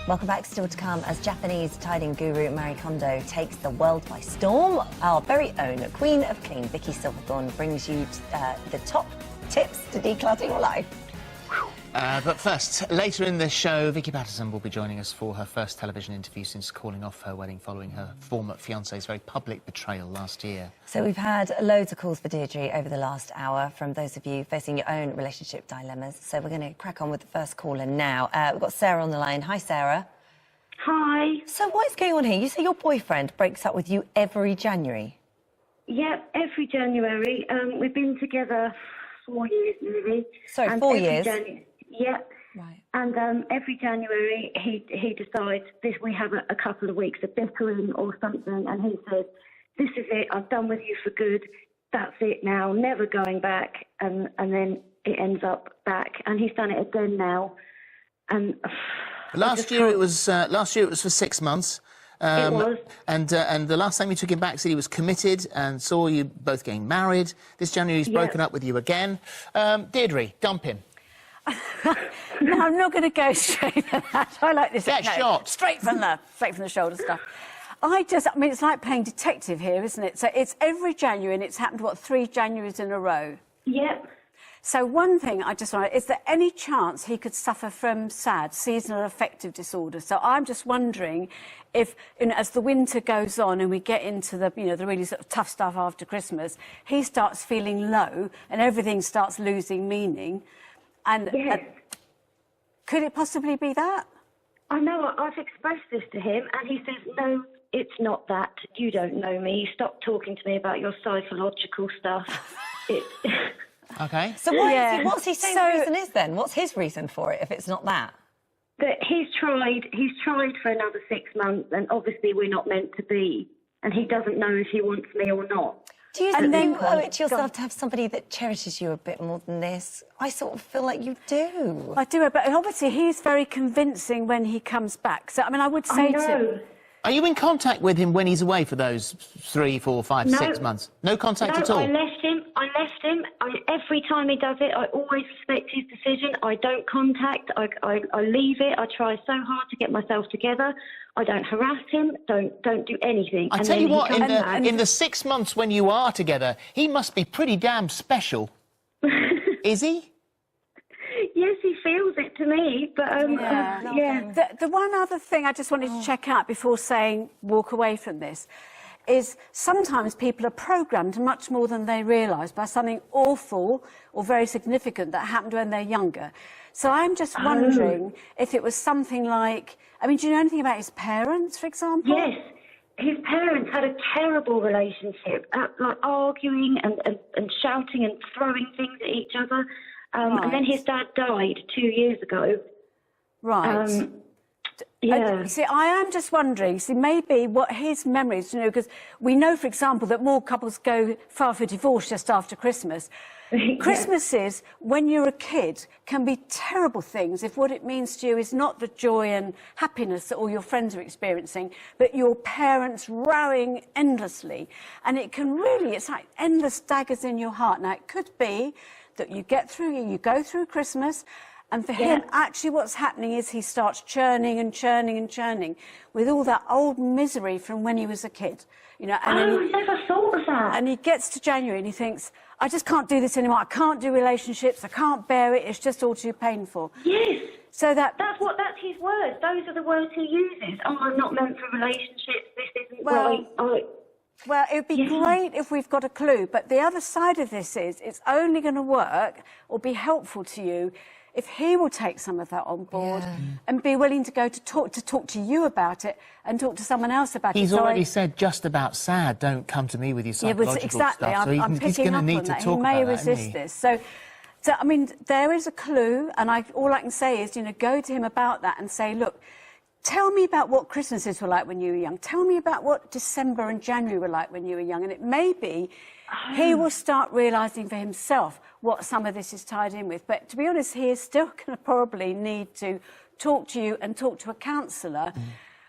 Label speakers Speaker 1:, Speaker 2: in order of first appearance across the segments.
Speaker 1: Welcome back. Still to come as Japanese tidying guru Marie Kondo takes the world by storm. Our very own Queen of Clean, Vicky Silverthorne, brings you the top tips to decluttering your life.
Speaker 2: But first, later in the show, Vicky Patterson will be joining us for her first television interview since calling off her wedding following her former fiancé's very public betrayal last year. So
Speaker 1: we've had loads of calls for Deirdre over the last hour from those of you facing your own relationship dilemmas. So we're going to crack on with the first caller now. We've got Sarah on the line. Hi, Sarah.
Speaker 3: Hi.
Speaker 1: So what is going on here? You say your boyfriend breaks up with you every January?
Speaker 3: Yep, every January. We've been together 4 years nearly.
Speaker 1: Sorry, and 4 years?
Speaker 3: Yep.
Speaker 1: Right.
Speaker 3: And every January he decides we have a couple of weeks of bickering or something, and he says, "This is it. I'm done with you for good. That's it now. Never going back." And then it ends up back, and he's done it again now. And
Speaker 2: last year it was for 6 months.
Speaker 3: It was.
Speaker 2: And the last time you took him back, said he was committed and saw you both getting married. This January he's broken up with you again. Deirdre, dump him.
Speaker 4: No, I'm not going to go straight for that. I like this.
Speaker 2: Get shot.
Speaker 4: Straight from the shoulder stuff. I mean, it's like playing detective here, isn't it? So it's every January, and it's happened, what, 3 Januaries in a row?
Speaker 3: Yep.
Speaker 4: So one thing I just want to, is there any chance he could suffer from SAD, seasonal affective disorder? So I'm just wondering if, as the winter goes on and we get into the, the really sort of tough stuff after Christmas, he starts feeling low and everything starts losing meaning. And
Speaker 3: yes.
Speaker 4: Could it possibly be that?
Speaker 3: I know. I've expressed this to him, and he says, "No, it's not that. You don't know me. Stop talking to me about your psychological stuff."
Speaker 2: Okay.
Speaker 1: So what's he saying the reason is then? What's his reason for it if it's not that?
Speaker 3: That he's tried for another 6 months, and obviously we're not meant to be, and he doesn't know if he wants me or not.
Speaker 1: Do you think you owe it to yourself to have somebody that cherishes you a bit more than this? I sort of feel like you do.
Speaker 4: I do, but obviously he's very convincing when he comes back. So, I mean, I would say to him...
Speaker 2: Are you in contact with him when he's away for those 3, 4, 5, 6 months? No contact at all?
Speaker 3: I left him. Every time he does it, I always respect his decision. I don't contact. I leave it. I try so hard to get myself together. I don't harass him. Don't do anything.
Speaker 2: I tell you what, in the 6 months when you are together, he must be pretty damn special. Is he?
Speaker 3: Yes, he feels it to me, but yeah.
Speaker 4: The one other thing I just wanted to check out before saying walk away from this is sometimes people are programmed much more than they realise by something awful or very significant that happened when they're younger. So I'm just wondering if it was something like, I mean, do you know anything about his parents, for example?
Speaker 3: Yes. His parents had a terrible relationship, like arguing and shouting and throwing things at each other. And then his dad died 2 years ago.
Speaker 4: Right.
Speaker 3: Yeah.
Speaker 4: See, I am just wondering, maybe what his memories, because we know, for example, that more couples go file for divorce just after Christmas. Christmases, when you're a kid, can be terrible things if what it means to you is not the joy and happiness that all your friends are experiencing, but your parents rowing endlessly. And it can really, it's like endless daggers in your heart. Now, it could be that you go through Christmas, and for him, actually what's happening is he starts churning and churning and churning with all that old misery from when he was a kid. And
Speaker 3: I never thought of that.
Speaker 4: And he gets to January and he thinks, I just can't do this anymore. I can't do relationships. I can't bear it. It's just all too painful.
Speaker 3: Yes.
Speaker 4: So that's
Speaker 3: his words. Those are the words he uses. Oh, I'm not meant for relationships. This isn't right.
Speaker 4: Well, it would be great if we've got a clue, but the other side of this is it's only going to work or be helpful to you if he will take some of that on board and be willing to go to talk to you about it and talk to someone else about it.
Speaker 2: He's already said just about sad, don't come to me with your psychological stuff. So
Speaker 4: I'm picking up on that. He may resist this. So, I mean, there is a clue, and all I can say is, go to him about that and say, look, tell me about what Christmases were like when you were young. Tell me about what December and January were like when you were young. And it may be he will start realising for himself what some of this is tied in with. But to be honest, he is still going to probably need to talk to you and talk to a counsellor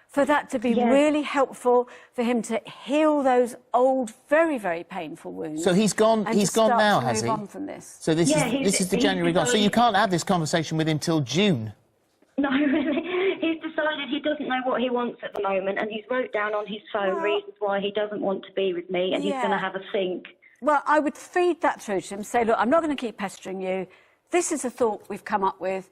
Speaker 4: for that to be really helpful for him to heal those old, very, very painful wounds.
Speaker 2: So he's gone. He's gone now, has he?
Speaker 4: On from this.
Speaker 2: So this is the January gone. So you can't have this conversation with him till June.
Speaker 3: No, really. He's decided know what he wants at the moment, and he's wrote down on his phone reasons why he doesn't want to be with me, and he's going to have a think.
Speaker 4: Well, I would feed that through to him, say, look, I'm not going to keep pestering you. This is a thought we've come up with.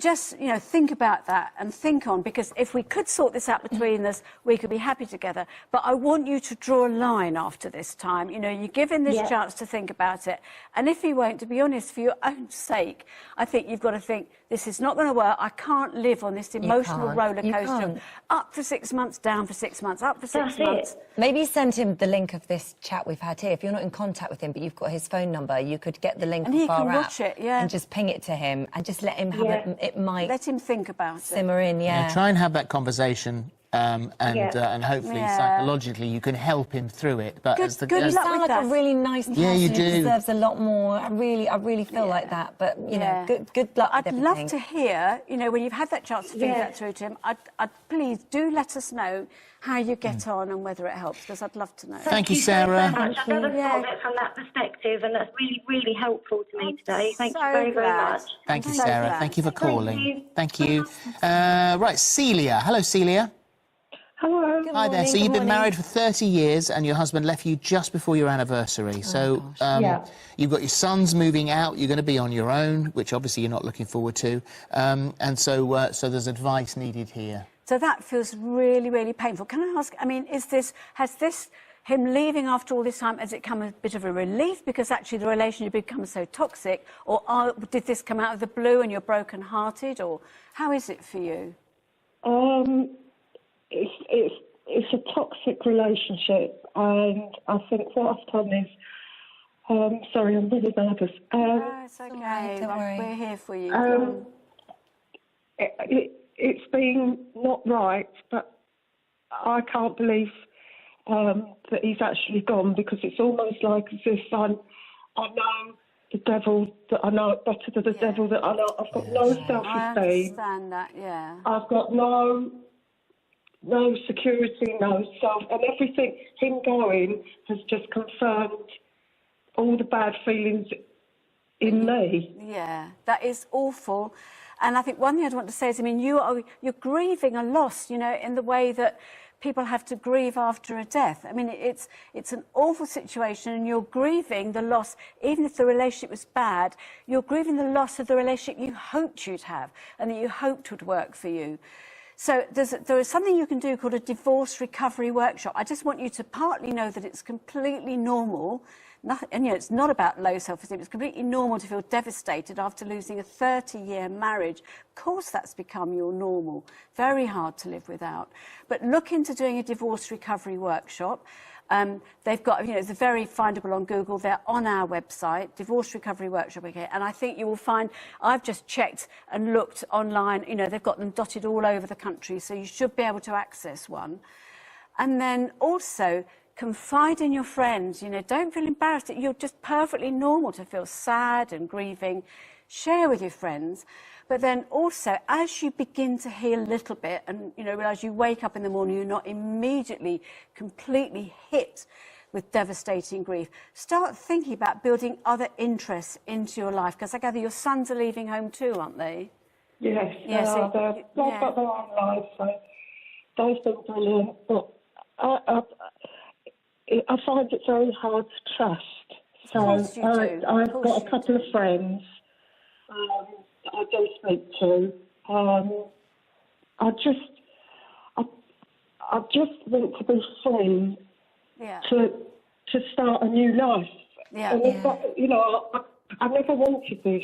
Speaker 4: Just, you know, think about that and think on, because if we could sort this out between us, we could be happy together. But I want you to draw a line after this time. You know, you give him this chance to think about it. And if he won't, to be honest, for your own sake, I think you've got to think, this is not going to work. I can't live on this emotional roller coaster. Up for 6 months, down for 6 months, up for 6 months.
Speaker 1: Maybe send him the link of this chat we've had here. If you're not in contact with him, but you've got his phone number, you could get the link
Speaker 4: and
Speaker 1: off
Speaker 4: he can
Speaker 1: our
Speaker 4: watch
Speaker 1: app
Speaker 4: it,
Speaker 1: and just ping it to him and just let him have it. It might
Speaker 4: let him think about
Speaker 1: simmer in.
Speaker 2: Try and have that conversation. And hopefully psychologically you can help him through it. But
Speaker 1: you sound like a really nice person.
Speaker 2: Yeah, you do.
Speaker 1: Who deserves a lot more. I really feel like that. But you know, good luck.
Speaker 4: I'd love to hear, you know, when you've had that chance to feed that through to him. I'd please do let us know how you get on and whether it helps, because I'd love to know.
Speaker 2: Thank you, Sarah.
Speaker 3: So much. I've never thought of it from that perspective, and that's really helpful to me today. Thank you very much.
Speaker 2: Thank you, Sarah. Thank you for calling. Thank you. Right, Celia. Hello, Celia.
Speaker 3: Hello.
Speaker 2: Hi there. So you've been married for 30 years and your husband left you just before your anniversary. So you've got your sons moving out. You're going to be on your own, which obviously you're not looking forward to. And so there's advice needed here.
Speaker 4: So that feels really painful. Can I ask, I mean, has him leaving after all this time, has it come a bit of a relief because actually the relationship becomes so toxic? Or did this come out of the blue and you're broken-hearted? Or how is it for you?
Speaker 5: It's a toxic relationship, and I think what I've done is, sorry, I'm really nervous.
Speaker 4: No, it's okay.
Speaker 1: Don't worry.
Speaker 4: We're here for you.
Speaker 5: It's been not right, but I can't believe that he's actually gone, because it's almost like as if I know the devil that I know better than the devil that I know. I've got no self-esteem.
Speaker 4: I understand that,
Speaker 5: I've got no security, no self, and everything. Him going has just confirmed all the bad feelings in me.
Speaker 4: Yeah, that is awful. And I think one thing I'd want to say is, I mean, you're grieving a loss, you know, in the way that people have to grieve after a death. I mean, it's an awful situation, and you're grieving the loss, even if the relationship was bad, you're grieving the loss of the relationship you hoped you'd have and that you hoped would work for you. So there is something you can do called a divorce recovery workshop. I just want you to partly know that it's completely normal. And, you know, it's not about low self-esteem. It's completely normal to feel devastated after losing a 30-year marriage. Of course, that's become your normal. Very hard to live without. But look into doing a divorce recovery workshop. They've got, you know, it's very findable on Google. They're on our website, Divorce Recovery Workshop. Okay, and I think you will find, I've just checked and looked online, you know, they've got them dotted all over the country, so you should be able to access one. And then also, confide in your friends, you know, don't feel embarrassed. You're just perfectly normal to feel sad and grieving. Share with your friends. But then also, as you begin to heal a little bit and, you know, realise you wake up in the morning, you're not immediately completely hit with devastating grief, start thinking about building other interests into your life. Because I gather your sons are leaving home too, aren't they?
Speaker 5: Yes, they've got their own lives, so they've been brilliant. But I find it very hard to trust. So I've got a couple of friends I do speak to. I just want to be free to start a new life. You know, I never wanted this.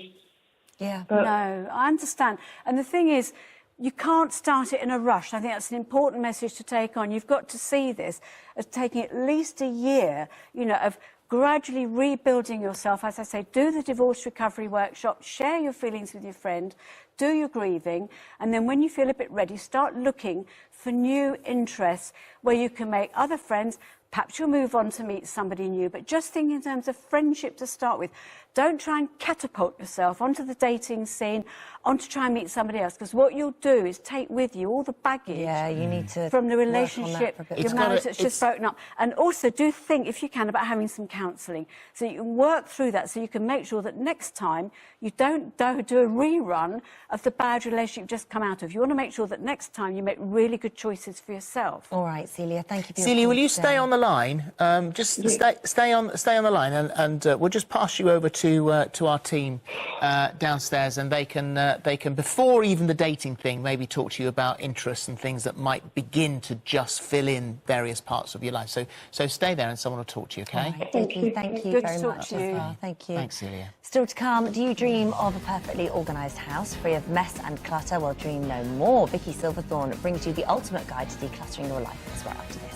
Speaker 4: No, I understand. And the thing is, you can't start it in a rush. I think that's an important message to take on. You've got to see this as taking at least a year, you know, of gradually rebuilding yourself. As I say, do the divorce recovery workshop, share your feelings with your friend, do your grieving, and then when you feel a bit ready, start looking for new interests where you can make other friends. Perhaps you'll move on to meet somebody new, but just think in terms of friendship to start with. Don't try and catapult yourself onto the dating scene, onto try and meet somebody else, because what you'll do is take with you all the baggage
Speaker 1: you need to
Speaker 4: from the relationship, your marriage that's just broken up. And also do think, if you can, about having some counselling, so you can work through that, so you can make sure that next time you don't do a rerun of the bad relationship you've just come out of. You want to make sure that next time you make really good choices for yourself.
Speaker 1: All right, Celia, thank you for your
Speaker 2: Celia, will you
Speaker 1: today.
Speaker 2: stay on the line? Just stay on the line, and we'll just pass you over to our team downstairs, and they can, before even the dating thing, maybe talk to you about interests and things that might begin to just fill in various parts of your life. So stay there, and someone will talk to you. Okay?
Speaker 1: Right, thank you
Speaker 4: Good
Speaker 1: very
Speaker 4: to talk
Speaker 1: much
Speaker 4: to you.
Speaker 1: as well. Thank you.
Speaker 2: Thanks, Celia.
Speaker 1: Still to come, do you dream of a perfectly organised house free of mess and clutter? Well, dream no more. Vicky Silverthorne brings you the ultimate guide to decluttering your life as well after this.